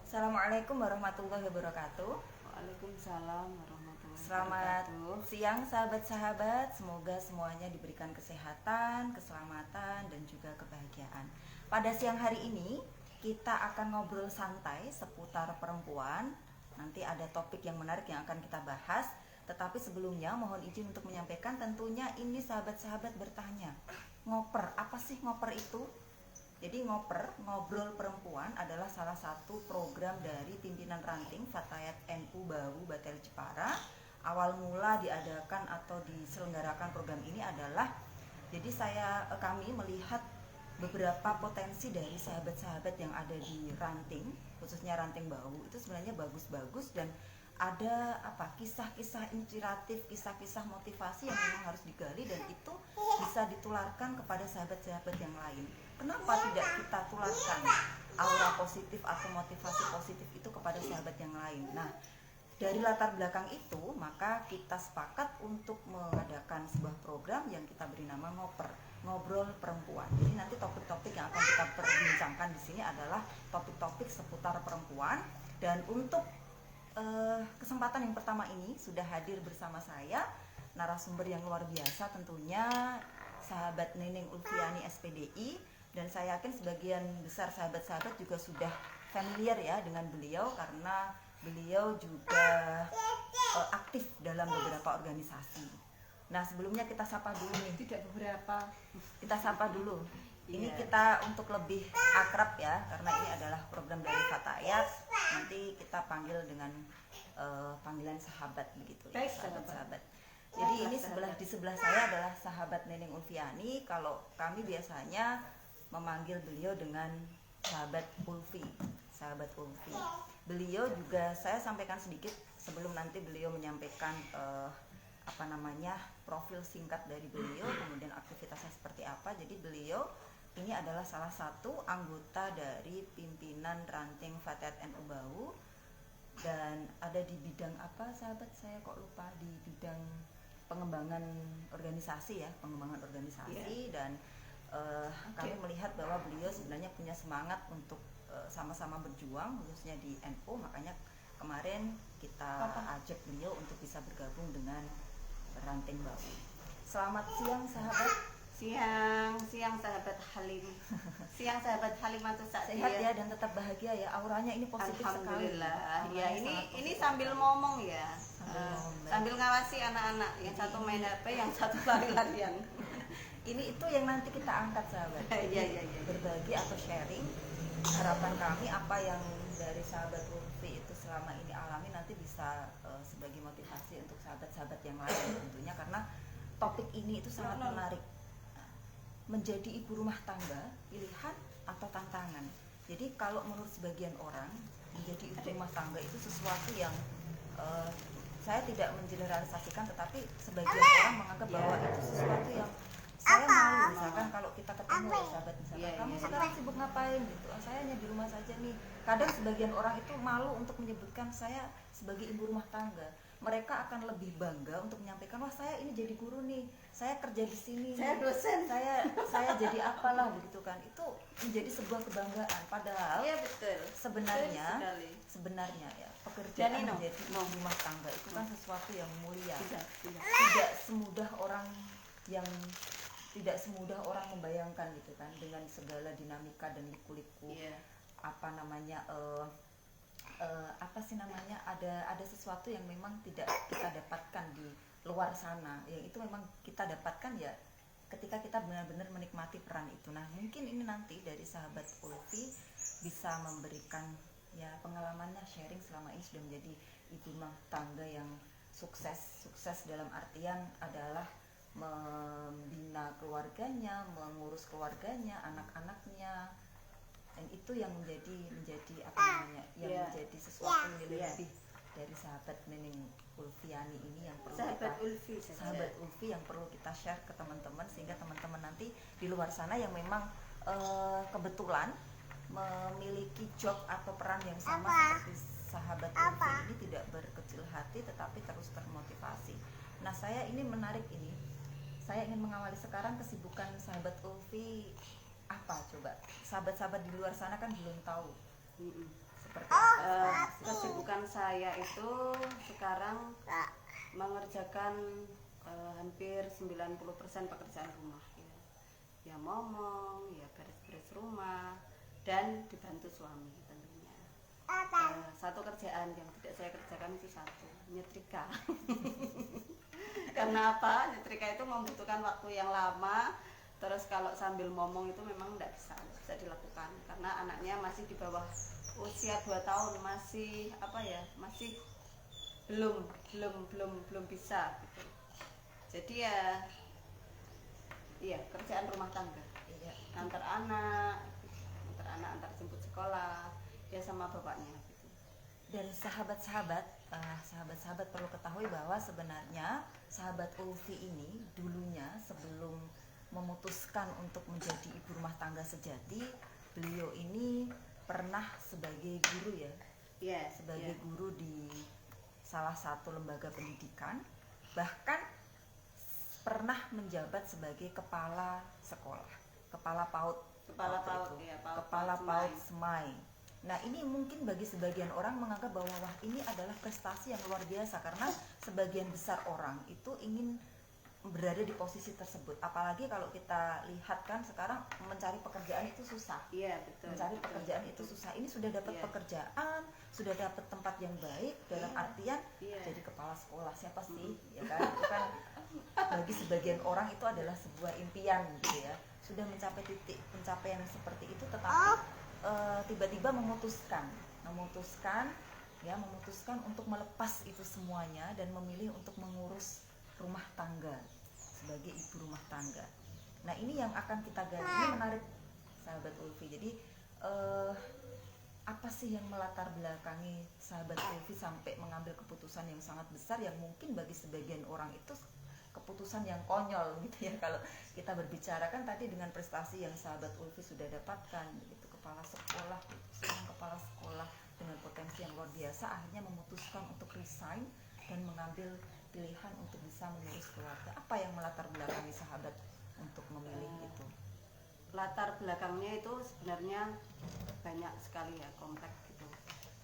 Assalamualaikum warahmatullahi wabarakatuh. Waalaikumsalam warahmatullahi Selamat wabarakatuh. siang sahabat-sahabat. Semoga semuanya diberikan kesehatan, keselamatan, dan juga kebahagiaan. Pada siang hari ini kita akan ngobrol santai seputar perempuan. Nanti ada topik yang menarik yang akan kita bahas. Tetapi sebelumnya mohon izin untuk menyampaikan, tentunya ini sahabat-sahabat bertanya, ngoper, apa sih ngoper itu? Jadi ngobrol perempuan adalah salah satu program dari pimpinan ranting Fatayat NU Bawu Batel Jepara. Awal mula diadakan atau diselenggarakan program ini adalah, jadi kami melihat beberapa potensi dari sahabat-sahabat yang ada di ranting, khususnya ranting Bawu, itu sebenarnya bagus-bagus dan ada kisah-kisah inspiratif, kisah-kisah motivasi yang memang harus digali dan itu bisa ditularkan kepada sahabat-sahabat yang lain. Kenapa tidak kita tularkan aura positif atau motivasi positif itu kepada sahabat yang lain? Nah, dari latar belakang itu, maka kita sepakat untuk mengadakan sebuah program yang kita beri nama Ngobrol Perempuan. Jadi nanti topik-topik yang akan kita perbincangkan di sini adalah topik-topik seputar perempuan. Dan untuk kesempatan yang pertama ini sudah hadir bersama saya narasumber yang luar biasa, tentunya sahabat Neneng Ulfiani SPDI, dan saya yakin sebagian besar sahabat-sahabat juga sudah familiar ya dengan beliau karena beliau juga aktif dalam beberapa organisasi. Nah, sebelumnya kita sapa dulu nih. Tidak beberapa. Kita sapa dulu. Ini Iya. kita untuk lebih akrab ya, karena ini adalah program dari Fatayat. Nanti kita panggil dengan panggilan sahabat begitu ya, Baik, sahabat-sahabat. Jadi ini di sebelah saya adalah sahabat Neneng Ulfiani. Kalau kami biasanya memanggil beliau dengan sahabat Ulfi, sahabat Ulfi. Beliau juga, saya sampaikan sedikit sebelum nanti beliau menyampaikan profil singkat dari beliau, kemudian aktivitasnya seperti apa. Jadi beliau ini adalah salah satu anggota dari pimpinan ranting Fatayat NU Bawu, dan ada di bidang apa sahabat, saya kok lupa, di bidang pengembangan organisasi ya, pengembangan organisasi. Dan kami melihat bahwa beliau sebenarnya punya semangat untuk sama-sama berjuang khususnya di NU, makanya kemarin kita ajak beliau untuk bisa bergabung dengan ranting Bawu. Selamat siang sahabat. Siang sahabat Halim. Siang sahabat Halimatus Sa'diyah. Sehat ya dan tetap bahagia ya, auranya ini positif sekali. Alhamdulillah. Ya, ini sambil ngomong ya. Sambil ngawasi anak-anak, yang satu main HP, yang satu lari-larian. Ini itu yang nanti kita angkat sahabat. Iya. Berbagi atau sharing, harapan kami apa yang dari sahabat Ulfi itu selama ini alami nanti bisa sebagai motivasi untuk sahabat-sahabat yang lain tentunya, karena topik ini itu sangat menarik. Menjadi ibu rumah tangga, pilihan atau tantangan. Jadi kalau menurut sebagian orang, menjadi ibu rumah tangga itu sesuatu yang saya tidak mengeneralisasikan, tetapi sebagian orang menganggap bahwa itu sesuatu yang saya malu. Misalkan kalau kita ketemu ya sahabat, misalkan kamu sekarang sibuk ngapain gitu, saya hanya di rumah saja nih. Kadang sebagian orang itu malu untuk menyebutkan saya sebagai ibu rumah tangga. Mereka akan lebih bangga untuk menyampaikan, wah saya ini jadi guru nih, saya kerja di sini, Saya dosen, saya jadi apalah begitu kan. Itu menjadi sebuah kebanggaan, padahal iya betul. sebenarnya ya, pekerjaan menjadi ibu rumah tangga itu kan sesuatu yang mulia. Tidak semudah orang membayangkan gitu kan, dengan segala dinamika dan liku-liku ada sesuatu yang memang tidak kita dapatkan di luar sana, yang itu memang kita dapatkan ya ketika kita benar-benar menikmati peran itu. Nah, mungkin ini nanti dari sahabat Ulfi bisa memberikan ya pengalamannya, sharing selama ini sudah menjadi ibu rumah tangga yang sukses dalam artian adalah membina keluarganya, mengurus keluarganya, anak-anaknya, dan itu yang menjadi menjadi sesuatu nilai lebih dari sahabat Neneng Ulfiani ini yang perlu sahabat Ulfi yang perlu kita share ke teman-teman, sehingga teman-teman nanti di luar sana yang memang kebetulan memiliki job atau peran yang sama seperti sahabat Ulfi ini tidak berkecil hati tetapi terus termotivasi. Nah, saya ini menarik ini. Saya ingin mengawali sekarang kesibukan sahabat Ulfi apa coba? Sahabat-sahabat di luar sana kan belum tahu seperti apa? Kesibukan saya itu sekarang mengerjakan hampir 90% pekerjaan rumah ya. Ya momong, ya beres-beres rumah dan dibantu suami tentunya. Satu kerjaan yang tidak saya kerjakan itu satu, nyetrika. Karena apa? Nyetrika itu membutuhkan waktu yang lama. Terus kalau sambil ngomong itu memang tidak bisa dilakukan karena anaknya masih di bawah usia 2 tahun, masih apa ya? Masih belum bisa gitu. Jadi iya kerjaan rumah tangga. Iya. Antar anak, antar jemput sekolah, ya sama bapaknya gitu. Dan sahabat-sahabat perlu ketahui bahwa sebenarnya sahabat Ulfi ini dulunya sebelum memutuskan untuk menjadi ibu rumah tangga sejati, beliau ini pernah sebagai guru ya, sebagai guru di salah satu lembaga pendidikan, bahkan pernah menjabat sebagai kepala sekolah, kepala PAUD Semai. Nah ini mungkin bagi sebagian orang menganggap bahwa wah ini adalah prestasi yang luar biasa karena sebagian besar orang itu ingin berada di posisi tersebut. Apalagi kalau kita lihat kan sekarang mencari pekerjaan itu susah. Iya betul. Mencari pekerjaan itu susah. Ini sudah dapat pekerjaan, sudah dapat tempat yang baik dalam artian jadi kepala sekolah. Siapa sih? Ya kan? Itu kan bagi sebagian orang itu adalah sebuah impian gitu ya. Sudah mencapai titik pencapaian seperti itu tetapi tiba-tiba memutuskan untuk melepas itu semuanya dan memilih untuk mengurus rumah tangga sebagai ibu rumah tangga. Nah ini yang akan kita gali, ini menarik sahabat Ulfi. Jadi apa sih yang melatar belakangi sahabat Ulfi sampai mengambil keputusan yang sangat besar yang mungkin bagi sebagian orang itu keputusan yang konyol gitu ya. Kalau kita berbicara kan tadi dengan prestasi yang sahabat Ulfi sudah dapatkan gitu, kepala sekolah, seorang kepala sekolah dengan potensi yang luar biasa akhirnya memutuskan untuk resign dan mengambil pilihan untuk bisa mengurus keluarga. Apa yang melatar belakangi sahabat untuk memilih itu? Latar belakangnya itu sebenarnya banyak sekali ya, kompleks gitu.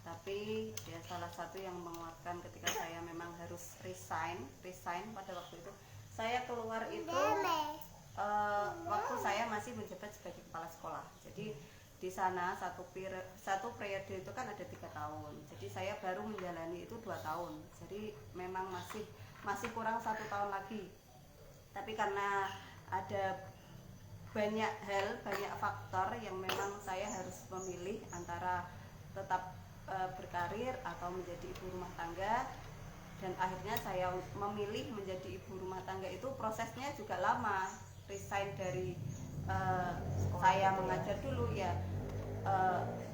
Tapi ya salah satu yang menguatkan ketika saya memang harus resign pada waktu itu. Saya keluar itu waktu saya masih menjabat sebagai kepala sekolah. Jadi di sana satu periode itu kan ada 3 tahun. Jadi saya baru menjalani itu 2 tahun. Jadi memang masih kurang 1 tahun lagi. Tapi karena ada banyak faktor yang memang saya harus memilih antara tetap berkarir atau menjadi ibu rumah tangga, dan akhirnya saya memilih menjadi ibu rumah tangga. Itu prosesnya juga lama. Resign dari saya mengajar dulu ya.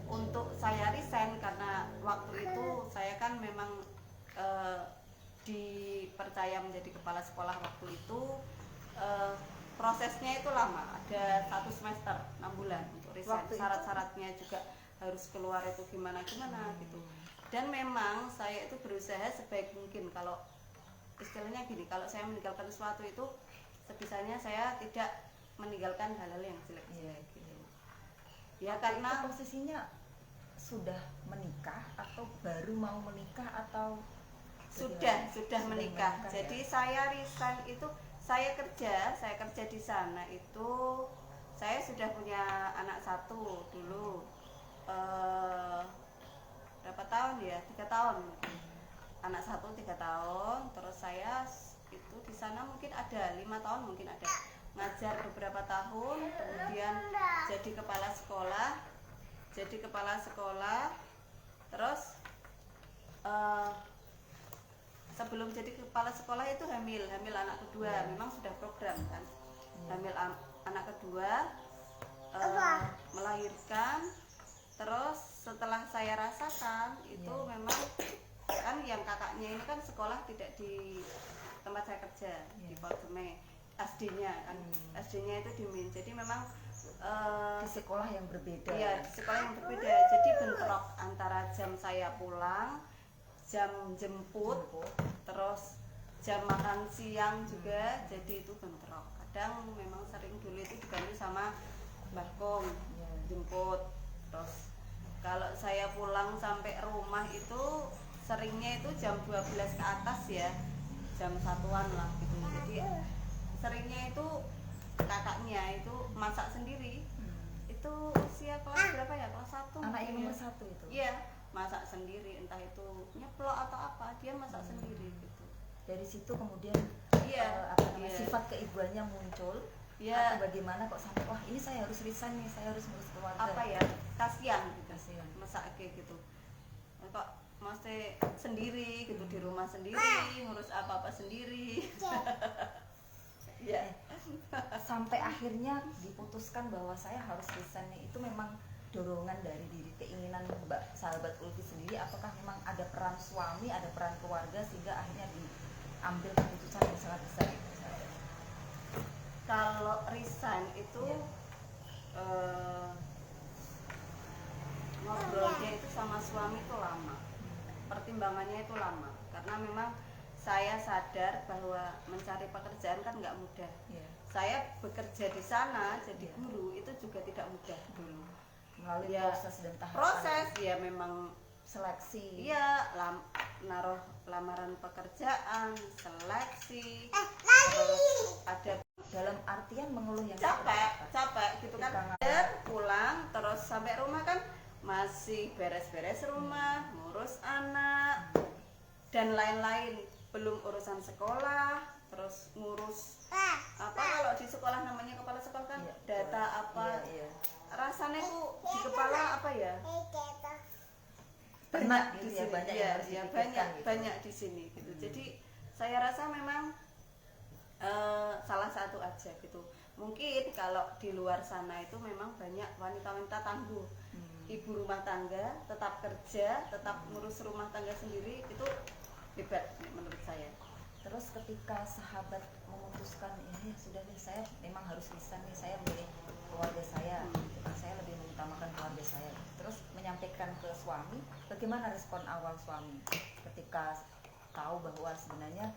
Untuk saya resign karena waktu itu saya kan memang dipercaya menjadi kepala sekolah. Waktu itu prosesnya itu lama, ada 1 semester 6 bulan untuk resign. Syarat-syaratnya juga harus keluar itu gimana gitu. Dan memang saya itu berusaha sebaik mungkin. Kalau istilahnya gini, kalau saya meninggalkan sesuatu itu sebisanya saya tidak meninggalkan hal-hal yang jelek-jelek gitu. Ya karena itu posisinya sudah menikah atau baru mau menikah atau sudah menikah. Ya? Jadi saya resign itu saya kerja di sana itu saya sudah punya anak 1 dulu. Berapa tahun ya? 3 tahun. Anak 1 3 tahun. Terus saya itu di sana mungkin ada 5 tahun, mungkin ada ngajar beberapa tahun, kemudian jadi kepala sekolah. Terus sebelum jadi kepala sekolah itu hamil anak kedua. Memang sudah program kan, hamil anak kedua, melahirkan. Terus setelah saya rasakan itu memang kan yang kakaknya ini kan sekolah tidak di tempat saya kerja, di Polseme. SD-nya kan, SD-nya itu di Min. Jadi memang di sekolah yang berbeda. Iya, di sekolah yang berbeda. Jadi bentrok antara jam saya pulang, jam jemput, terus jam makan siang juga. Jadi itu bentrok. Kadang memang sering dulu itu dibantu sama Mbah Kom jemput. Terus Kalau saya pulang sampai rumah itu seringnya itu jam 12 ke atas ya, jam satuan lah gitu. Jadi seringnya itu kakaknya itu masak sendiri. Itu usia kelas berapa ya, kelas 1 Anak yang nomor ya. 1 itu. Iya, masak sendiri, entah itu nyeplok atau apa, dia masak sendiri gitu. Dari situ kemudian Iya, iya. sifat keibuannya muncul. Ya, Atau bagaimana kok sampai wah ini saya harus resign nih, saya harus ngurus keluarga. apa ya, kasihan gitu. Kasihan. Masak kayak gitu. Kok masih sendiri gitu, di rumah sendiri, ngurus apa-apa sendiri. Ya. Sampai akhirnya diputuskan bahwa saya harus resign nih, itu memang dorongan dari diri, keinginan Mbak sahabat Ulfi sendiri, apakah memang ada peran suami, ada peran keluarga sehingga akhirnya diambil keputusan yang sangat besar itu? Kalau resign itu ngobrolnya itu sama suami itu lama, pertimbangannya itu lama, karena memang saya sadar bahwa mencari pekerjaan kan nggak mudah. Saya bekerja di sana jadi guru itu juga tidak mudah dulu, Melalui ya, proses dan tahapan. proses ya memang Seleksi. iya, naruh lamaran pekerjaan, seleksi, terus ada Dalam artian mengeluh yang capek gitu kan. Karena- Dan pulang terus sampai rumah kan masih beres-beres rumah, ngurus anak dan lain-lain, belum urusan sekolah, terus ngurus apa kalau di sekolah namanya kepala sekolah kan, Iya, data apa, Iya. rasanya tuh di kepala apa ya, Banyak di gitu ya, sini. banyak Iya, yang harus iya, dipikirkan gitu. banyak di sini gitu. Jadi saya rasa memang salah satu aja gitu. Mungkin kalau di luar sana itu memang banyak wanita-wanita tangguh, ibu rumah tangga, tetap kerja, tetap ngurus rumah tangga sendiri, itu hebat menurut saya. Terus ketika sahabat memutuskan ini sudah nih, saya memang harus resign nih, saya milih keluarga saya, gitu kan, saya lebih mengutamakan keluarga saya. Terus menyampaikan ke suami, bagaimana respon awal suami ketika tahu bahwa sebenarnya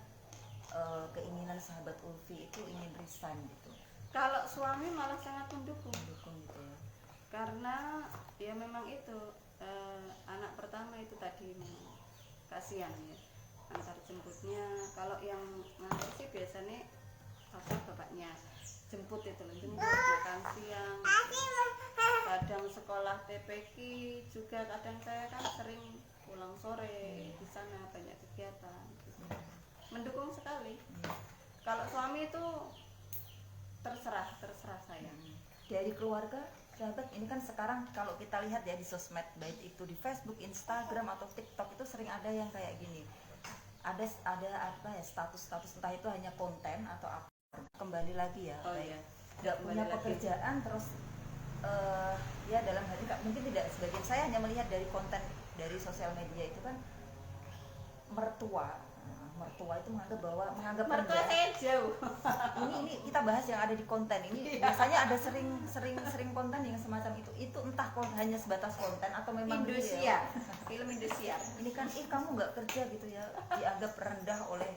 keinginan sahabat Ulfi itu ingin resign gitu? Kalau suami malah sangat mendukung, Mendukung gitu ya. karena ya memang itu anak pertama itu tadi memang kasihan ya, antar jemputnya. Kalau yang ngantar sih biasanya bapaknya jemput itu loh, jemput makan siang, kadang sekolah TPQ juga, kadang saya kan sering pulang sore, di sana banyak kegiatan gitu. Mendukung sekali. Kalau suami itu terserah saya. Dari keluarga sahabat ini kan sekarang kalau kita lihat ya di sosmed, baik itu di Facebook, Instagram atau TikTok, itu sering ada yang kayak gini, ada apa ya, status entah itu hanya konten atau apa, kembali lagi ya, Iya. nggak punya Kembali lagi. pekerjaan, terus ya dalam hal ini mungkin tidak sebagian, saya hanya melihat dari konten dari sosial media itu kan mertua itu menganggap Mertua rendah. saya jauh. ini kita bahas yang ada di konten ini. Biasanya ada sering konten yang semacam itu entah hanya sebatas konten atau memang Indosiar, film Indosiar. ini kan kamu nggak kerja gitu ya, dianggap rendah oleh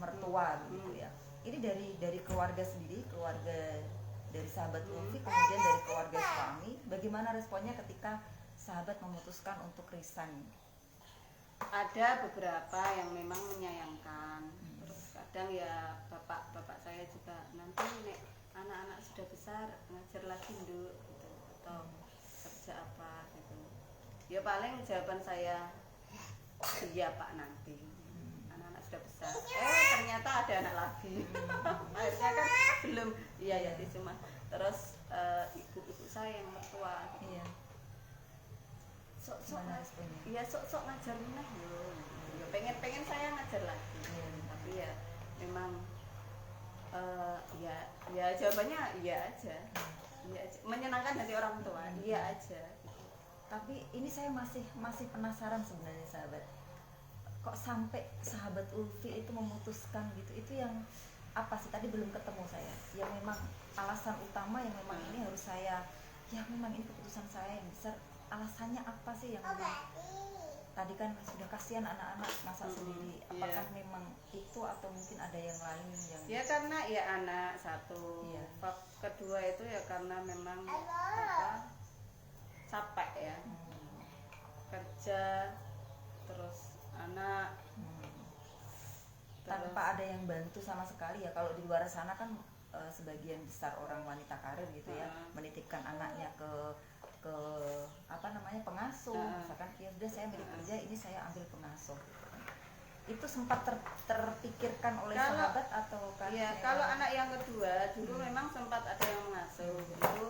mertua gitu ya. Ini dari keluarga sendiri, keluarga dari sahabat Ulfi, kemudian dari keluarga suami, bagaimana responnya ketika sahabat memutuskan untuk resign? Ada beberapa yang memang menyayangkan, terus kadang ya bapak saya juga, nanti nek anak-anak sudah besar ngajar lagi nduk gitu, atau kerja apa gitu. Ya paling jawaban saya, iya pak, nanti anak-anak sudah besar. Ternyata ada anak lagi. Akhirnya kan belum, iya ya cuma terus ibu saya yang mertua gitu. Iya. Sok Gimana responnya? iya sok ngajar meneh yo. Ya pengen saya ngajar lagi. Tapi ya memang ya jawabannya iya aja. Iya aja. Menyenangkan hati orang tua. Iya aja. Tapi ini saya masih penasaran sebenarnya sahabat. Kok sampai sahabat Ulfi itu memutuskan gitu? Itu yang apa sih, tadi belum ketemu saya. Yang memang alasan utama yang memang ini harus saya, ya memang ini keputusan saya yang besar. Alasannya apa sih yang memang tadi kan sudah kasihan anak-anak masak sendiri, apakah memang itu atau mungkin ada yang lain yang ya karena ya anak satu, kedua itu ya karena memang apa, capek ya, kerja terus anak Tanpa ada yang bantu sama sekali ya. Kalau di luar sana kan sebagian besar orang wanita karir gitu ya, menitipkan anaknya ke apa namanya, pengasuh. Misalkan ya sudah saya beri kerja, ini saya ambil pengasuh. Itu sempat terpikirkan oleh sahabat atau kan? Iya, kalau anak yang kedua dulu memang sempat ada yang mengasuh. Itu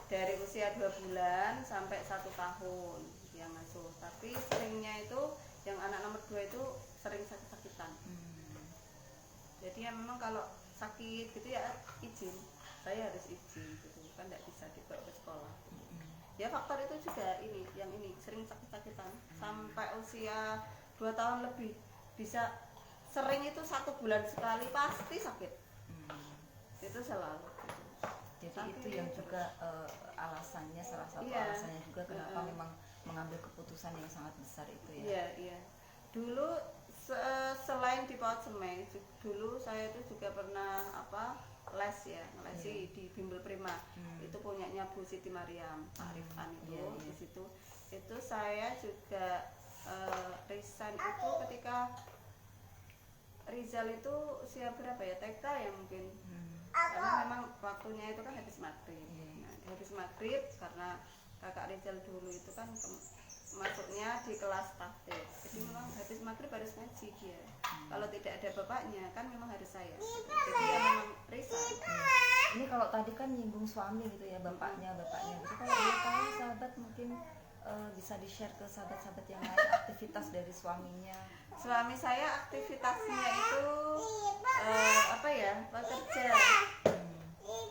dari usia 2 bulan sampai 1 tahun yang ngasuh. Tapi seringnya itu yang anak nomor 2 itu sering sakit-sakitan. Jadi ya memang kalau sakit gitu ya izin, saya harus izin gitu, kan tidak bisa dibawa ke sekolah. Ya faktor itu juga ini, yang ini sering sakit-sakitan sampai usia 2 tahun lebih, bisa sering itu 1 bulan sekali pasti sakit. Itu selalu. Jadi Sakit itu yang juga alasannya, salah satu alasannya juga kenapa memang mengambil keputusan yang sangat besar itu ya. Iya, iya. Dulu selain di PAUD Semai, dulu saya itu juga pernah les ya, ngelesi di Bimbel Prima. Itu punyanya Bu Siti Mariam, Pak Rifan itu di situ. Itu saya juga resign itu ketika Rizal itu usia berapa ya, TK ya mungkin. Karena memang waktunya itu kan habis maghrib. Nah, habis maghrib karena kakak Rizal dulu itu kan masuknya di kelas tahfidz, jadi memang habis maghrib harus ngaji dia. Kalau tidak ada bapaknya kan memang harus saya. Jadi ya memang resign. Ini kalau tadi kan nyinggung suami gitu ya, bapaknya gitu. Kalau boleh tahu sahabat mungkin bisa di-share ke sahabat-sahabat yang lain aktivitas dari suaminya. Suami saya aktivitasnya itu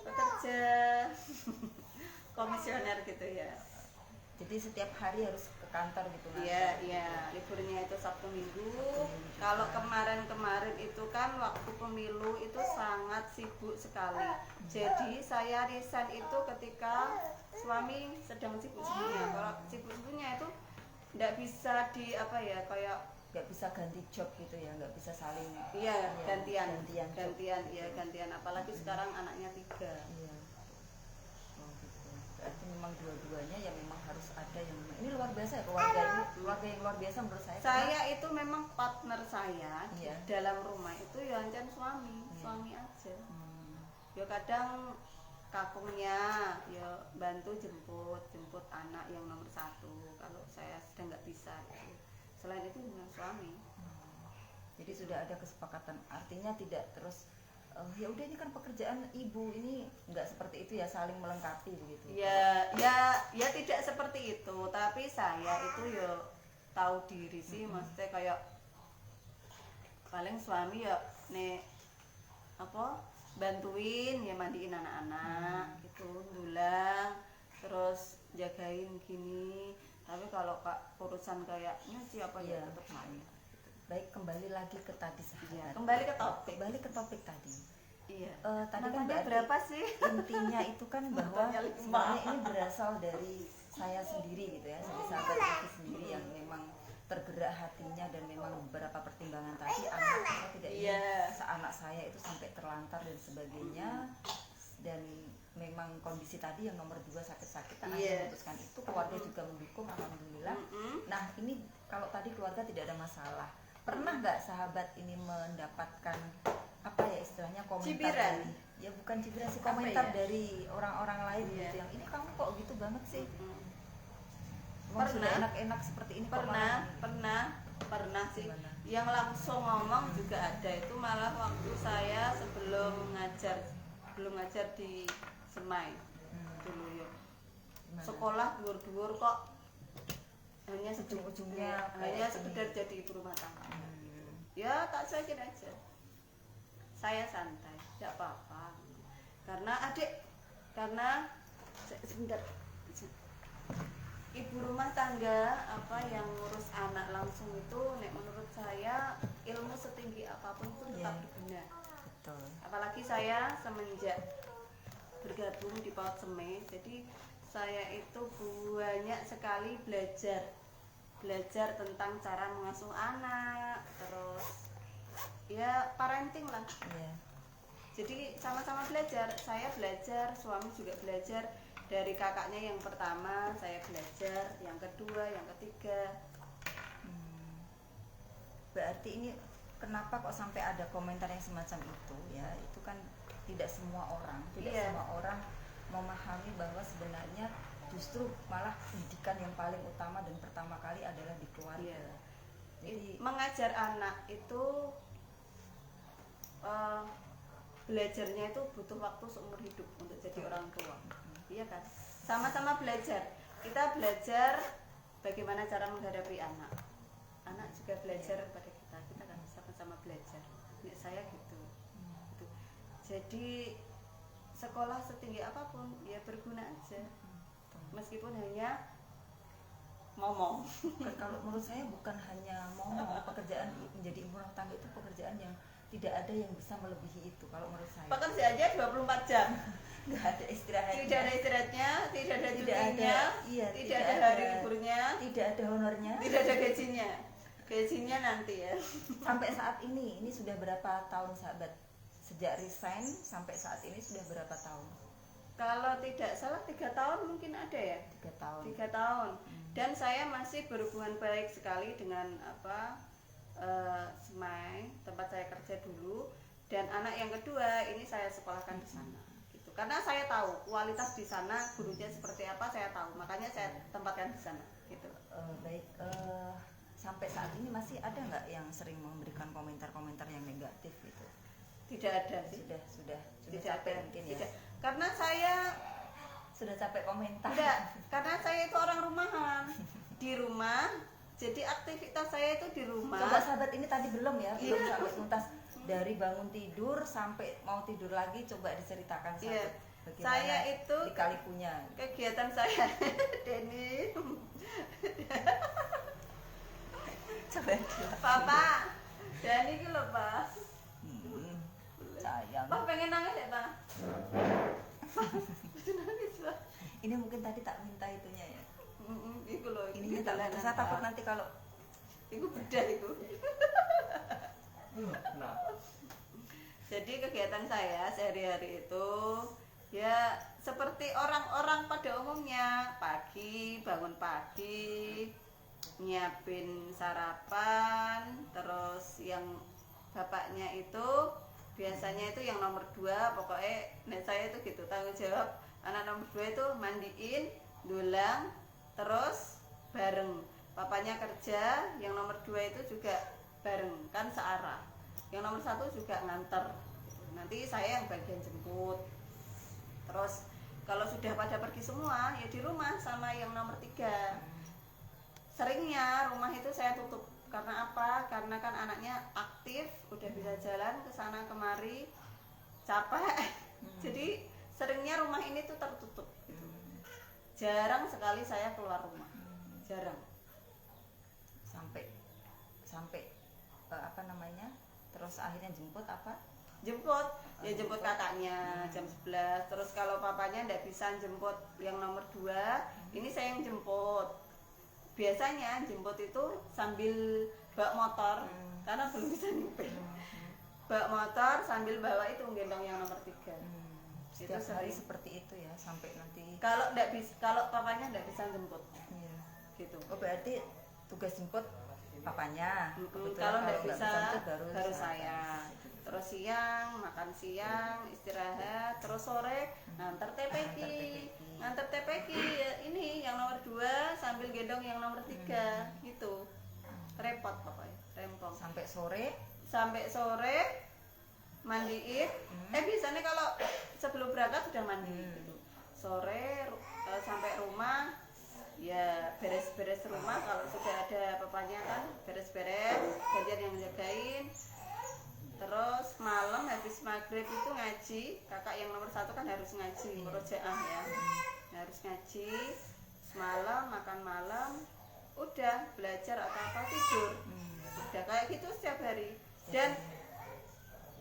bekerja komisioner gitu ya. Jadi setiap hari harus ke kantor gitu kan? Iya, liburnya itu Sabtu Minggu. Kalau kemarin itu kan waktu pemilu itu sangat sibuk sekali. Jadi saya resign itu ketika suami sedang sibuk-sibuknya. Kalau sibuk-sibuknya itu nggak bisa kayak nggak bisa ganti job gitu ya, nggak bisa saling gantian. job. Gantian. Apalagi sekarang anaknya 3. Iya. Oh gitu. Berarti memang dua-duanya ya memang harus ada yang ini luar biasa ya, keluarga yang luar biasa menurut saya. Saya itu memang partner saya di Iya. dalam rumah itu ya ancen suami aja. Ya kadang kakungnya ya bantu jemput anak yang nomor 1 kalau saya sedang nggak bisa gitu. Selain itu dengan suami. Jadi sudah ada kesepakatan, artinya tidak terus ya udah ini kan pekerjaan ibu, ini nggak seperti itu ya, saling melengkapi begitu. Ya tidak seperti itu, tapi saya itu ya tahu diri sih, maksudnya kayak paling suami ya bantuin ya mandiin anak-anak gitu, dulang, terus jagain gini. Tapi kalau urusan kayak nyuci ya tetap saya. Baik, kembali lagi ke tadi sahabat. Ya, kembali ke topik tadi. Iya. Tadi kan berapa sih? Intinya itu kan bahwa sebenarnya ini berasal dari saya sendiri gitu ya, dari sahabat Evi sendiri yang memang tergerak hatinya dan memang beberapa pertimbangan tadi, anak saya tidak ingin seanak saya itu sampai terlantar dan sebagainya. Dan memang kondisi tadi yang nomor 2 sakit-sakitan, memutuskan itu, keluarga juga mendukung, alhamdulillah. Nah ini kalau tadi keluarga tidak ada masalah, pernah nggak sahabat ini mendapatkan istilahnya komentar cibiran? Ya bukan cibiran sih, komentar dari orang-orang lain gitu, yang ini kamu kok gitu banget sih, sudah enak-enak seperti ini. Pernah sih. Gimana? Yang langsung ngomong juga ada, itu malah waktu saya sebelum ngajar di Semai dulu ya. Sekolah dhuwur-dhuwur kok hanya sekedar jadi ibu rumah tangga. Ya tak cuekin aja, saya santai, tidak apa-apa. Karena sebentar, ibu rumah tangga yang ngurus anak langsung itu menurut saya ilmu setinggi apapun itu tetap berguna. Betul. Apalagi saya semenjak bergabung di PAUD Semai, jadi saya itu banyak sekali belajar tentang cara mengasuh anak, terus ya parenting lah. Jadi sama-sama belajar, saya belajar, suami juga belajar dari kakaknya yang pertama saya belajar, yang kedua, yang ketiga. Berarti ini kenapa kok sampai ada komentar yang semacam itu ya? Itu kan tidak semua orang memahami bahwa sebenarnya justru malah pendidikan yang paling utama dan pertama kali adalah di keluarga. Jadi mengajar anak itu belajarnya itu butuh waktu seumur hidup untuk jadi orang tua. Iya kan? Sama-sama belajar. Kita belajar bagaimana cara menghadapi anak. Anak juga belajar pada kita. Kita kan sama-sama belajar. Nek saya gitu. Gitu. Jadi sekolah setinggi apapun ya berguna aja. Meskipun hanya ngomong. Kalau menurut saya bukan hanya ngomong, pekerjaan menjadi ibu rumah tangga itu pekerjaan yang tidak ada yang bisa melebihi itu kalau menurut saya. Pekerjaannya 24 jam. Nggak ada istirahatnya. Tidak ada istirahatnya, tidak ada Tidak cutinya, iya, tidak ada hari liburnya, tidak ada honornya. tidak ada gajinya. Gajinya nanti ya. Sampai saat ini sudah berapa tahun sahabat? Sejak resign sampai saat ini sudah berapa tahun? Kalau tidak salah 3 tahun mungkin ada ya. 3 tahun. 3 tahun. Dan saya masih berhubungan baik sekali dengan Semai, tempat saya kerja dulu. Dan anak yang kedua ini saya sekolahkan di sana. Gitu. Karena saya tahu kualitas di sana gurunya seperti apa, saya tahu. Makanya saya tempatkan di sana. Gitu. Baik. Sampai saat ini masih ada nggak yang sering memberikan komentar-komentar yang negatif gitu? Tidak ada sih. Sudah Tidak capek ada. mungkin Tidak. ya. Karena saya Sudah capek komentar. tidak, karena saya itu orang rumahan. Di rumah, jadi aktivitas saya itu di rumah. Coba sahabat ini tadi belum ya, belum Iya. sampai tuntas dari bangun tidur sampai mau tidur lagi, coba diceritakan sahabat. Iya. Bagaimana Saya itu lika-likunya. kegiatan saya Denny, Coba dijelaskan. Papa, Denny ki lho, Pak. Sayang. Pak pengen nangis ya, Pak? Nangis, Pak. Ini mungkin tadi tak minta itunya ya. Iku lho, Ini tak minta. Saya takut nanti kalau iku bedah iku. Jadi kegiatan saya sehari-hari itu ya seperti orang-orang pada umumnya, pagi bangun pagi, nyiapin sarapan, terus yang bapaknya itu biasanya itu yang nomor 2, pokoknya nek saya itu gitu, tanggung jawab anak nomor 2 itu mandiin, dulang, terus bareng. Papanya kerja, yang nomor 2 itu juga bareng, kan searah. Yang nomor 1 juga nganter. Nanti saya yang bagian jemput. Terus kalau sudah pada pergi semua, ya di rumah sama yang nomor 3. Seringnya rumah itu saya tutup. Karena apa? Karena kan anaknya aktif, udah bisa jalan ke sana kemari, capek. Jadi seringnya rumah ini tuh tertutup gitu. Jarang sekali saya keluar rumah. Jarang. Sampai apa namanya? Terus akhirnya jemput apa? Jemput, ya jemput kakaknya jam 11. Terus kalau papanya ndak bisa jemput yang nomor 2, ini saya yang jemput. Biasanya jemput itu sambil bawa motor, karena belum bisa nyupir. Bawa motor sambil bawa itu gendong yang nomor 3. Setiap Itu hari sering. seperti itu ya, sampai nanti. Kalau papanya ndak bisa jemput, Iya. gitu. Oh, berarti tugas jemput papanya. Kebetulan Kalau nggak nggak bisa jemput baru saya. Terus siang makan siang, istirahat, terus sore nganter TPQ. Nganter TPQ ya ini yang nomor 2 sambil gendong yang nomor 3 gitu. Repot pokoknya, rempong. Sampai sore mandiin. Biasanya kalau sebelum berangkat sudah mandi gitu. Sore sampai rumah ya beres-beres rumah, kalau sudah ada papanya kan beres-beres, gantian yang jagain. Terus malam habis maghrib itu ngaji, kakak yang nomor 1 kan harus ngaji, murojaah ya, harus ngaji. Semalam makan malam, udah belajar atau apa tidur, udah kayak gitu setiap hari. Dan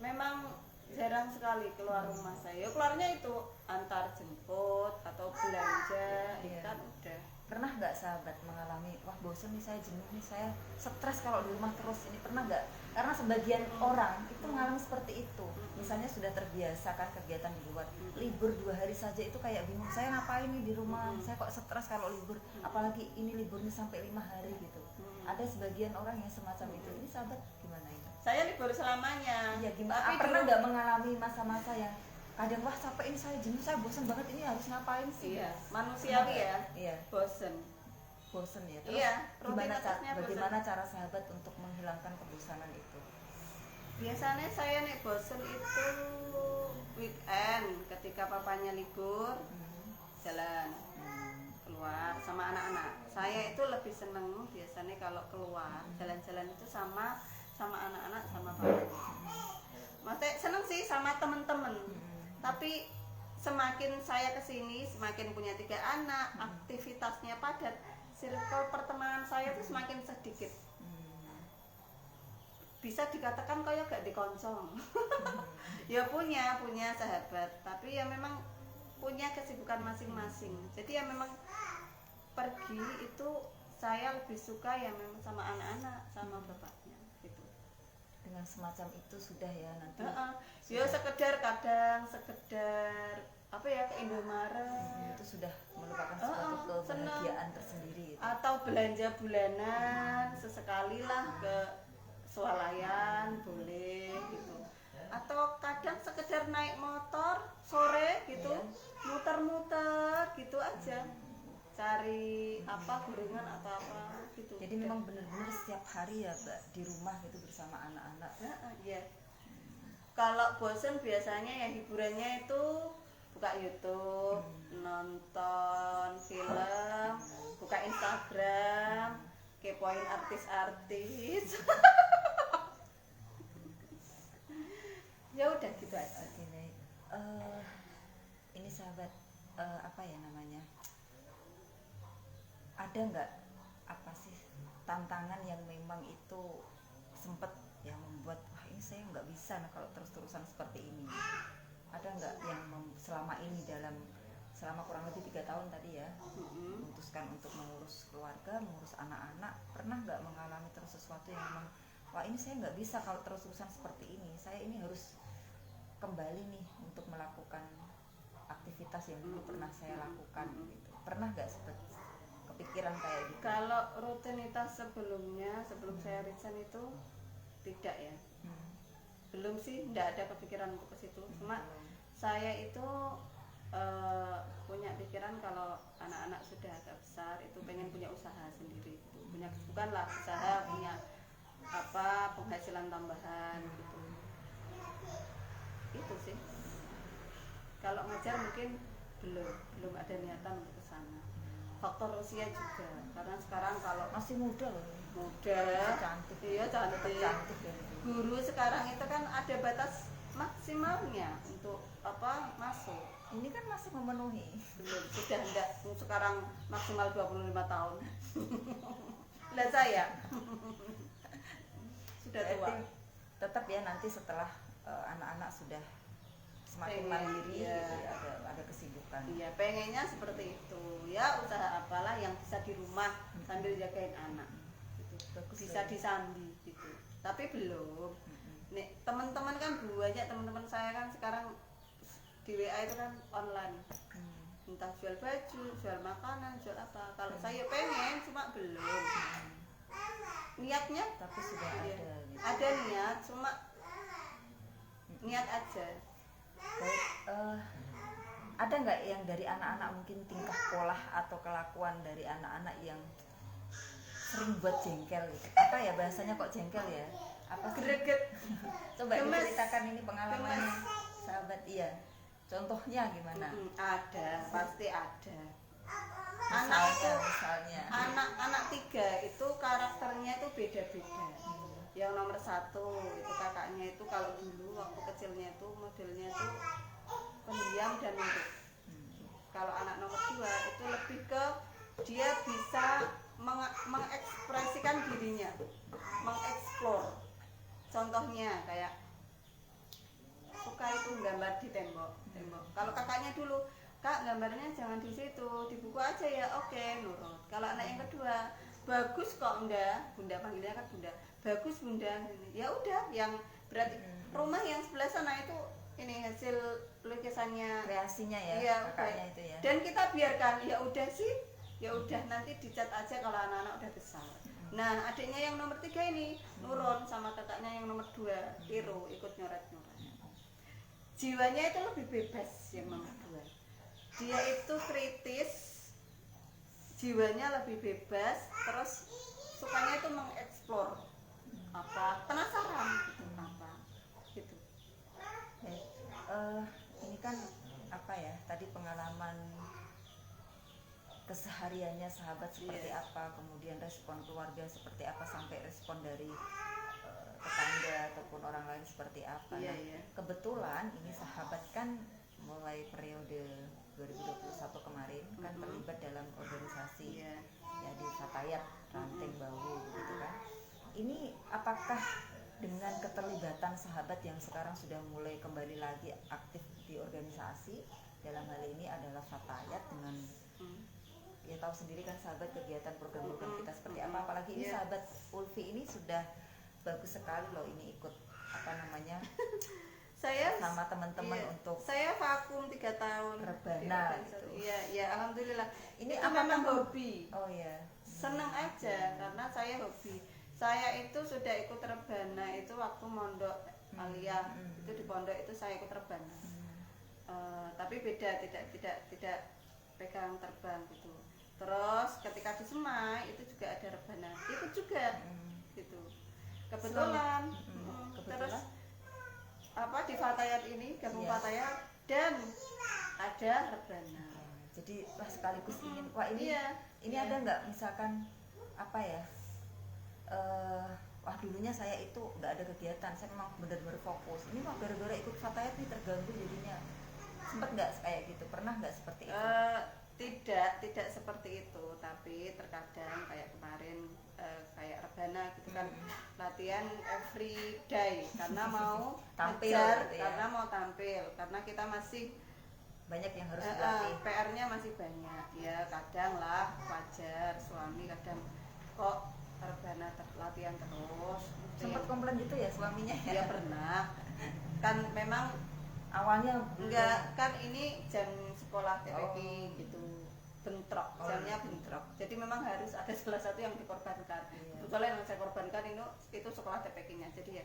memang jarang sekali keluar rumah saya. Keluarnya itu antar jemput atau belanja, itu kan udah. Pernah nggak sahabat mengalami, wah bosen nih, saya jenuh nih, saya stres kalau di rumah terus ini, pernah nggak? Karena sebagian orang itu mengalami seperti itu. Misalnya sudah terbiasa kan kegiatan di luar, libur 2 hari saja itu kayak bingung, saya ngapain nih di rumah, saya kok stres kalau libur, apalagi ini liburnya sampai 5 hari gitu. Ada sebagian orang yang semacam itu. Ini sahabat gimana ini? Saya libur selamanya. Ya gimana? Tapi Pernah nggak mengalami masa-masa yang kadang wah capek ini, saya jenuh, saya bosan banget, ini harus ngapain sih? iya, manusiawi ya. Iya. Bosen. Bosen ya. Terus Iya, bagaimana rutinitasnya cara sahabat untuk menghilangkan kebosanan itu? Biasanya saya nih bosen itu weekend ketika papanya libur jalan keluar sama anak-anak. Saya itu lebih seneng biasanya kalau keluar jalan-jalan itu sama anak-anak sama papanya. Maksudnya seneng sih sama temen-temen. Tapi semakin saya kesini semakin punya 3 anak, aktivitasnya padat, circle pertemanan saya itu semakin sedikit. Bisa dikatakan kayak gak dikoncong. Ya punya sahabat, tapi ya memang punya kesibukan masing-masing. Jadi ya memang pergi itu saya lebih suka ya memang sama anak-anak sama bapaknya gitu. Dengan semacam itu sudah ya nanti. Ya sekedar apa ya ke Indomaret. Itu sudah merupakan suatu kebahagiaan tersendiri. Gitu. Atau belanja bulanan sesekali lah ke swalayan boleh gitu. Atau kadang sekedar naik motor sore gitu, muter-muter gitu aja. Cari apa gorengan atau apa gitu. Jadi memang benar-benar setiap hari ya Mbak di rumah gitu bersama anak-anak. Iya. Kalau bosen biasanya ya hiburannya itu buka YouTube, nonton film, buka Instagram, kepoin artis-artis. Ya udah gitu aja. Gini, ini sahabat, apa ya namanya? Ada nggak apa sih tantangan yang memang itu sempet yang membuat wah ini saya nggak bisa kalau terus-terusan seperti ini? Ada nggak yang selama ini selama kurang lebih 3 tahun tadi ya memutuskan untuk mengurus keluarga, mengurus anak-anak, pernah nggak mengalami terus sesuatu yang memang wah ini saya nggak bisa kalau terus-terusan seperti ini, saya ini harus kembali nih untuk melakukan aktivitas yang dulu pernah saya lakukan gitu. Pernah nggak kepikiran kayak gitu? Kalau rutinitas sebelumnya sebelum saya resign itu tidak ya. Belum sih, tidak ada kepikiran untuk ke situ. Cuma saya itu punya pikiran kalau anak-anak sudah agak besar itu pengen punya usaha sendiri gitu. Punya bukanlah usaha, punya apa penghasilan tambahan gitu. Itu sih. Kalau ngajar mungkin belum ada niatan untuk ke sana. Faktor usia juga, karena sekarang kalau Masih muda loh. cantik, iya cantik. Guru sekarang itu kan ada batas maksimalnya untuk apa masuk. Ini kan masih memenuhi. Belum, sudah enggak, sekarang maksimal 25 tahun. Lah saya sudah tua. Berarti tetap ya nanti setelah anak-anak sudah semakin Pengen, mandiri iya. gitu, ada kesibukan. Iya, pengennya seperti itu. Ya usaha apalah yang bisa di rumah sambil jagain anak. Gitu. Bagus Bisa loh. disambi gitu. Tapi belum. Nih, teman-teman kan banyak teman-teman saya kan sekarang di WA itu kan online. Entah jual baju, jual makanan, jual apa. Kalau saya pengen cuma belum. Niatnya Tapi sudah iya, ada gitu. ada niat, cuma niat aja. Baik, ada nggak yang dari anak-anak mungkin tingkah pola atau kelakuan dari anak-anak yang sering buat jengkel gitu? Apa ya bahasanya kok jengkel ya? Apa sih? Greget. Coba Gemes. diceritakan ini pengalamannya Gemes. sahabat. Iya, contohnya gimana? Ada, pasti ada. Misalnya Anak 3 itu karakternya itu beda-beda. Yang nomor 1 itu kakaknya itu kalau dulu waktu kecilnya itu modelnya itu pendiam dan nurut. Kalau anak nomor 2 itu lebih ke dia bisa mengekspresikan dirinya, mengeksplor. Contohnya kayak suka itu gambar di tembok. Kalau kakaknya dulu Kak gambarnya jangan di situ, di buku aja ya. Oke, nurut. Kalau anak yang kedua, bagus kok Bunda, Bunda panggilnya kan Bunda, bagus Bunda. Ya udah, yang berarti rumah yang sebelah sana itu ini hasil lukisannya Kreasinya ya, iya, kakaknya itu ya. dan kita biarkan, ya udah sih, ya udah nanti dicat aja kalau anak-anak udah besar. Nah adiknya yang nomor 3 ini nurun sama kakaknya yang nomor 2 tiru, ikut nyoret-nyoret. Jiwanya itu lebih bebas yang nomor 2, dia itu kritis, jiwanya lebih bebas, terus sukanya itu mengeksplor apa, penasaran gitu, apa gitu. Ini kan apa ya, tadi pengalaman kesehariannya sahabat seperti apa, kemudian respon keluarga seperti apa, sampai respon dari tetangga ataupun orang lain seperti apa. Nah, kebetulan ini sahabat kan mulai periode 2021 kemarin kan terlibat dalam organisasi ya di Fatayat Ranting Bawu gitu kan. Ini apakah dengan keterlibatan sahabat yang sekarang sudah mulai kembali lagi aktif di organisasi, dalam hal ini adalah Fatayat, dengan ya tahu sendiri kan sahabat kegiatan program-program kita seperti apa, apalagi ini sahabat Ulfi ini sudah bagus sekali loh, ini ikut apa namanya saya sama teman-teman untuk saya vakum 3 tahun rebana gitu. Iya, alhamdulillah. Ini itu memang hobi. Oh ya, seneng aja karena saya hobi. Saya itu sudah ikut rebana itu waktu mondok aliyah, itu di pondok itu saya ikut rebana. Tapi beda, tidak pegang terbang gitu. Terus ketika di Semai itu juga ada rebana, ikut juga gitu. Kebetulan. Terus apa di Fatayat ini gabung Fatayat dan ada rebana. Jadi wah sekaligus ingin, wah ini ada nggak misalkan apa ya, wah dulunya saya itu nggak ada kegiatan, saya memang benar-benar fokus, ini mah gara-gara ikut Fatayat nih terganggu jadinya, sempet nggak kayak gitu, pernah nggak seperti itu? Tidak seperti itu, tapi terkadang kayak kemarin kayak rebana gitu kan, latihan every day karena mau tampil gitu ya. Karena mau tampil, karena kita masih banyak yang harus dilatih, PR-nya masih banyak ya. Kadang lah wajar, suami kadang kok rebana latihan terus, sempat komplain gitu ya suaminya ya pernah kan, memang awalnya enggak kan, ini jam sekolah TPQ gitu, bentrok, jamnya bentrok, jadi memang harus ada salah satu yang dikorbankan. Kebetulan yang saya korbankan itu sekolah TPQ-nya, jadi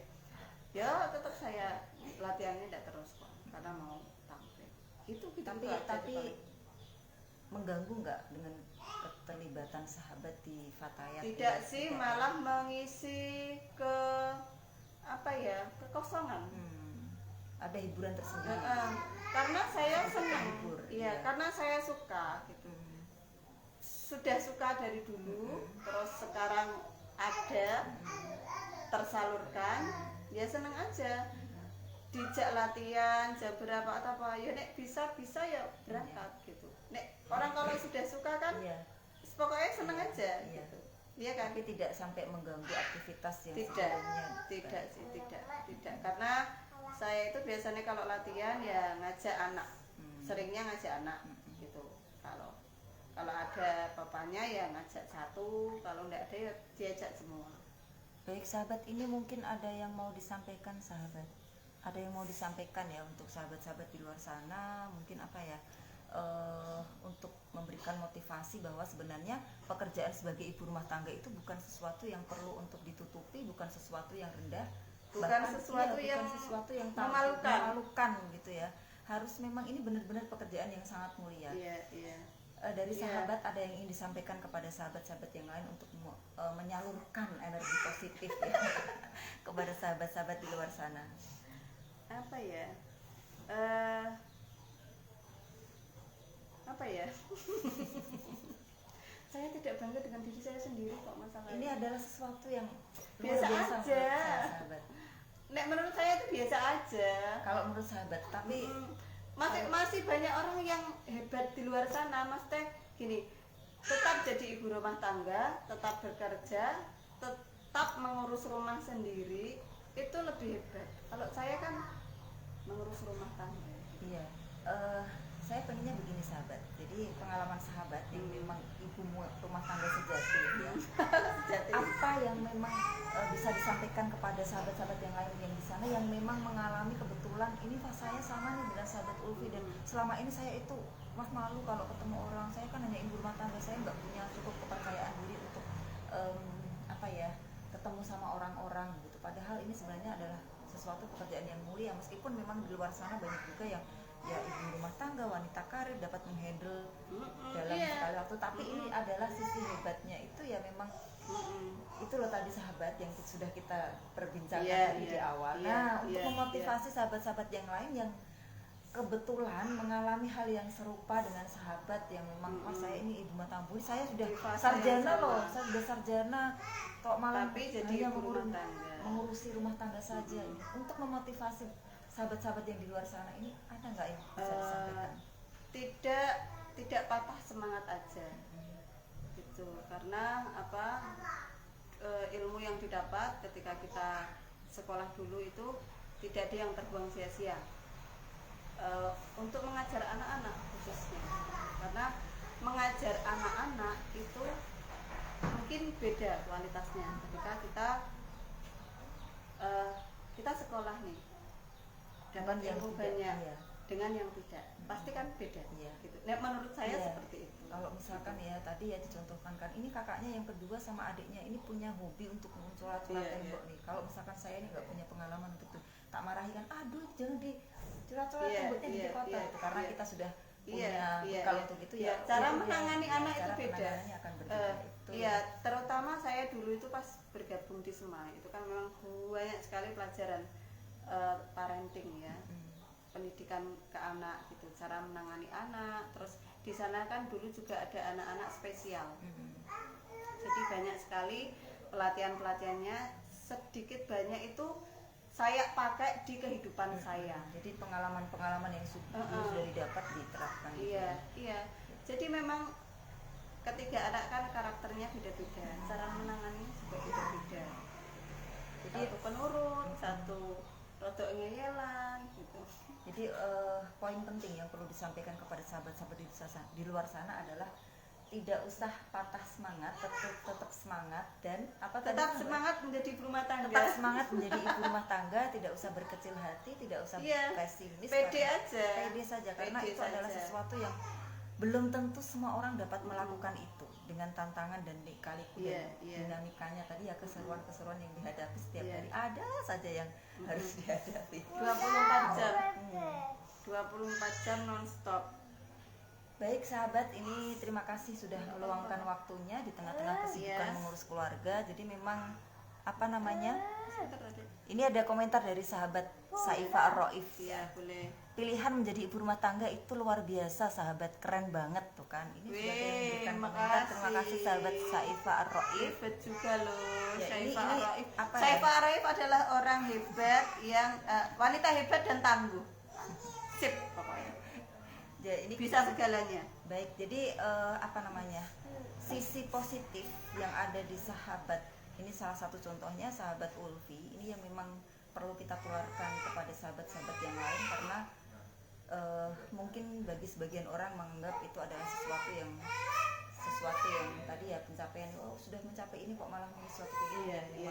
ya tetap saya latihannya tidak terus kok, karena mau tampil itu gitu. Tapi mengganggu nggak dengan keterlibatan sahabat di Fatayat? Tidak sih, malah mengisi ke apa ya, kekosongan. Ada hiburan tersendiri. Karena saya senang, karena saya suka gitu. Sudah suka dari dulu, terus sekarang ada tersalurkan, ya seneng aja. Dijak latihan jam berapa atau apa, ya nek bisa ya berangkat gitu. Nek orang kalau sudah suka kan, pokoknya seneng aja gitu. Iya kan? Tapi tidak sampai mengganggu aktivitas yang tidak, karena saya itu biasanya kalau latihan ya ngajak anak, seringnya ngajak anak gitu. Kalau ada papanya ya ngajak satu, kalau enggak ada ya diajak semua. Baik sahabat, ini mungkin ada yang mau disampaikan sahabat, ada yang mau disampaikan ya untuk sahabat-sahabat di luar sana, mungkin apa ya, untuk memberikan motivasi bahwa sebenarnya pekerjaan sebagai ibu rumah tangga itu bukan sesuatu yang perlu untuk ditutupi, bukan sesuatu yang rendah, bukan sesuatu yang memalukan gitu ya. Harus memang ini benar-benar pekerjaan yang sangat mulia. Dari sahabat ada yang ingin disampaikan kepada sahabat-sahabat yang lain untuk menyalurkan energi positif ya kepada sahabat-sahabat di luar sana. Apa ya? Saya tidak bangga dengan diri saya sendiri kok masalah ini adalah sesuatu yang biasa aja. Sahabat. Nek menurut saya itu biasa aja. Kalau menurut sahabat, tapi masih banyak orang yang hebat di luar sana, Mas Teh. Gini, tetap jadi ibu rumah tangga, tetap bekerja, tetap mengurus rumah sendiri, itu lebih hebat. Kalau saya kan mengurus rumah tangga. Iya. Saya pengennya begini sahabat. Jadi pengalaman sahabat yang memang ibu rumah tangga sejati ya. Apa yang memang bisa disampaikan kepada sahabat-sahabat yang lain yang di sana yang memang mengalami kebetulan ini pas saya sama nih dengan sahabat Ulfi, dan selama ini saya itu malu kalau ketemu orang. Saya kan hanya ibu rumah tangga, saya nggak punya cukup kepercayaan diri untuk ketemu sama orang-orang gitu. Padahal ini sebenarnya adalah sesuatu pekerjaan yang mulia, meskipun memang di luar sana banyak juga yang ya ibu rumah tangga, wanita karir dapat menghandle dalam sekali waktu, tapi ini adalah sisi hebatnya itu ya memang itu loh tadi sahabat yang sudah kita perbincangkan di awal. Untuk memotivasi sahabat-sahabat yang lain yang kebetulan mengalami hal yang serupa dengan sahabat yang memang saya ini ibu rumah tangga, saya sudah sarjana loh, saya sudah sarjana kok malah hanya mengurusi rumah tangga saja. Untuk memotivasi sahabat-sahabat yang di luar sana ini ada nggak yang bisa disampaikan? Tidak patah semangat aja gitu, karena ilmu yang didapat ketika kita sekolah dulu itu tidak ada yang terbuang sia-sia. Untuk mengajar anak-anak khususnya, karena mengajar anak-anak itu mungkin beda kualitasnya ketika kita sekolah nih dapat ilmu banyak dengan yang tidak, pasti kan beda gitu. Nah, menurut saya seperti itu. Kalau misalkan ya tadi ya dicontohkan kan, ini kakaknya yang kedua sama adiknya ini punya hobi untuk mencolat-colat tembok nih. Kalau misalkan saya ini nggak punya pengalaman untuk itu, tak marahi kan, aduh jangan di colat-colat temboknya di kota itu, karena kita sudah punya bekal untuk itu ya. Cara menangani anak itu beda. Akan berbeda. Terutama saya dulu itu pas bergabung di SMAI itu kan memang banyak sekali pelajaran parenting ya, pendidikan ke anak gitu, cara menangani anak. Terus di sana kan dulu juga ada anak-anak spesial, jadi banyak sekali pelatihan-pelatihannya, sedikit banyak itu saya pakai di kehidupan saya. Jadi pengalaman-pengalaman yang sudah didapat diterapkan. Iya. Jadi memang ketiga anak kan karakternya beda-beda, cara menangani juga beda-beda. Jadi satu penurut, satu rodok ngeyelan gitu. Jadi poin penting yang perlu disampaikan kepada sahabat-sahabat di luar sana adalah tidak usah patah semangat, tetap semangat, dan tetap semangat menjadi ibu rumah tangga. Tetap semangat menjadi ibu rumah tangga, tidak usah berkecil hati, tidak usah pesimis. Pede aja. Pede saja, karena itu adalah sesuatu yang belum tentu semua orang dapat melakukan itu dengan tantangan dan lika-liku dan dinamikanya tadi ya, keseruan-keseruan yang dihadapi setiap hari ada saja yang harus dihadapi. 24 jam. 24 jam non-stop. Baik sahabat, ini terima kasih sudah meluangkan waktunya di tengah-tengah kesibukan mengurus keluarga. Jadi memang ini ada komentar dari sahabat Saifa Ar-Raif. Iya, boleh. Pilihan menjadi ibu rumah tangga itu luar biasa sahabat, keren banget tuh kan. Ini sudah memberikan komentar. Terima kasih sahabat Saifa Ar-Raif. Hebat juga loh, Saifa Ar-Raif. Saifa Ar-Raif adalah orang hebat yang wanita hebat dan tangguh. Sip pokoknya. Ya, ini bisa segalanya. Baik, jadi sisi positif yang ada di sahabat ini, salah satu contohnya sahabat Ulfi ini yang memang perlu kita keluarkan kepada sahabat-sahabat yang lain, karena mungkin bagi sebagian orang menganggap itu adalah sesuatu yang tadi ya pencapaian, sudah mencapai ini kok malah memilih sesuatu kayak gini.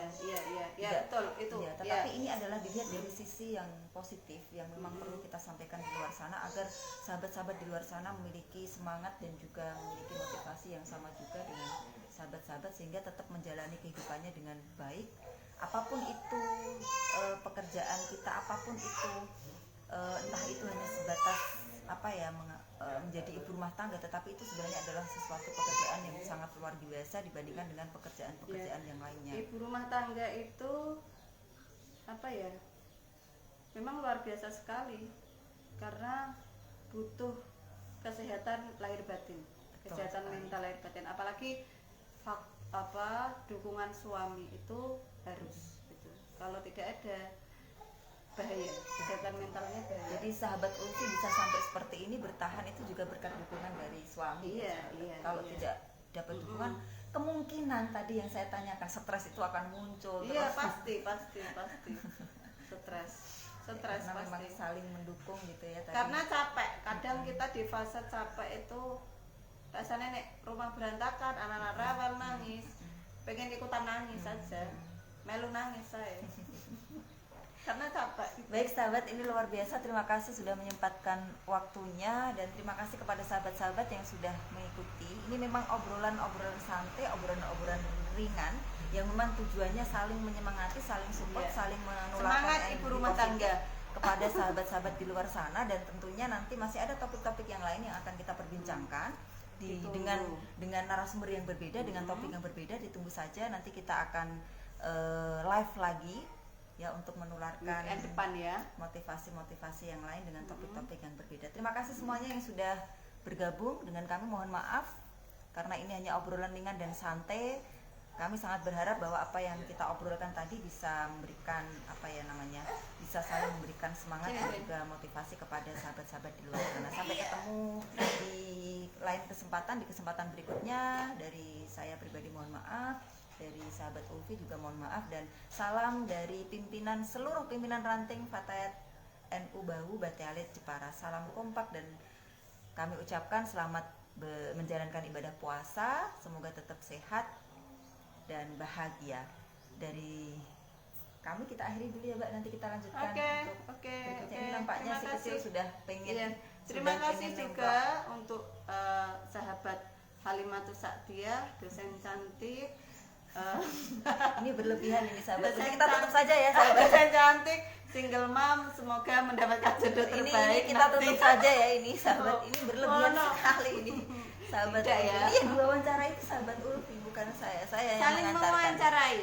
Iya, betul itu. Tetapi ini adalah dilihat dari sisi yang positif yang memang perlu kita sampaikan di luar sana, agar sahabat-sahabat di luar sana memiliki semangat dan juga memiliki motivasi yang sama juga dengan sahabat-sahabat, sehingga tetap menjalani kehidupannya dengan baik. Apapun itu pekerjaan kita, apapun itu entah itu hanya sebatas menjadi ibu rumah tangga, tetapi itu sebenarnya adalah sesuatu pekerjaan yang sangat luar biasa dibandingkan dengan pekerjaan-pekerjaan yang lainnya. Ibu rumah tangga itu memang luar biasa sekali, karena butuh kesehatan lahir batin, kesehatan mental lahir batin, apalagi dukungan suami itu harus gitu. Kalau tidak ada, bahaya, kesehatan mentalnya bahaya. Jadi sahabat Ulfi bisa sampai seperti ini bertahan itu juga berkat dukungan dari suami. Kalau tidak dapat dukungan, kemungkinan tadi yang saya tanyakan, stres itu akan muncul. Iya, pasti stres stres karena memang pasti. saling mendukung gitu ya tadi. Karena capek, kadang kita di fase capek itu rasanya nek rumah berantakan, anak-anak rewel nangis, pengen ikutan nangis saja, melu nangis saya. Karena capek. Baik sahabat, ini luar biasa. Terima kasih sudah menyempatkan waktunya dan terima kasih kepada sahabat-sahabat yang sudah mengikuti. Ini memang obrolan-obrolan santai, obrolan-obrolan ringan yang memang tujuannya saling menyemangati, saling support, Iya. saling menularkan Semangat energi ibu rumah positif tangga kepada sahabat-sahabat di luar sana. Dan tentunya nanti masih ada topik-topik yang lain yang akan kita perbincangkan Ditunggu. dengan narasumber yang berbeda, dengan topik yang berbeda. Ditunggu saja, nanti kita akan live lagi ya untuk menularkan weekend depan ya. motivasi-motivasi yang lain dengan topik-topik yang berbeda. Terima kasih semuanya yang sudah bergabung dengan kami. Mohon maaf karena ini hanya obrolan ringan dan santai. Kami sangat berharap bahwa apa yang kita obrolkan tadi bisa memberikan bisa saling memberikan semangat dan juga motivasi kepada sahabat-sahabat di luar sana. Sampai ketemu di lain kesempatan, di kesempatan berikutnya. Dari saya pribadi mohon maaf, dari sahabat Ulfi juga mohon maaf, dan salam dari seluruh pimpinan ranting Fatayat NU Bahu Batialit Jepara. Salam kompak dan kami ucapkan selamat menjalankan ibadah puasa, semoga tetap sehat dan bahagia. Dari kami kita akhiri dulu ya Mbak, nanti kita lanjutkan untuk berikutnya. Ini nampaknya Terima si kasih. kecil sudah pengen. Iya. Terima sudah kasih pengen juga untuk sahabat Halimatus Saktiah, dosen cantik. Ini berlebihan ini sahabat. Dosen Kita tutup cantik. saja ya sahabat. Dosen cantik, single mom, semoga mendapatkan jodoh Ini terbaik. kita nanti. tutup saja ya ini sahabat. Ini berlebihan Oh, no. sekali ini sahabat. Tidak ya. Ini yang diwawancara itu sahabat Ulfi, bukan saya. Saya yang Saling mengantarkan. mewawancarai.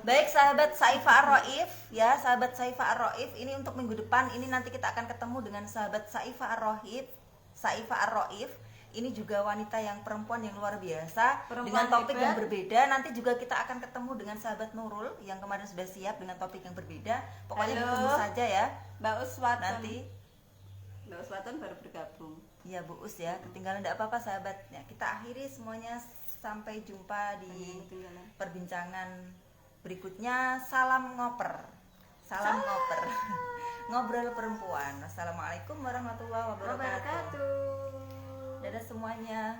Baik sahabat Saifa Ar-Raif ya, sahabat Saifa Ar-Raif, ini untuk minggu depan ini nanti kita akan ketemu dengan sahabat Saifa Ar-Raif. Saifa Ar-Raif ini juga wanita yang perempuan yang luar biasa, Perempuan dengan topik hebat. yang berbeda. Nanti juga kita akan ketemu dengan sahabat Nurul yang kemarin sudah siap dengan topik yang berbeda. Pokoknya Halo. ditunggu saja ya. Mbak Uswatun. Nanti Mbak Uswatun baru bergabung. ya Bu Us ya, ketinggalan tidak apa-apa sahabat. Ya, kita akhiri semuanya, sampai jumpa di Ketinggalan. perbincangan berikutnya. Salam ngoper. Salam ngoper. Ngobrol perempuan. Assalamualaikum warahmatullahi wabarakatuh. Wabarakatuh. Dadah semuanya.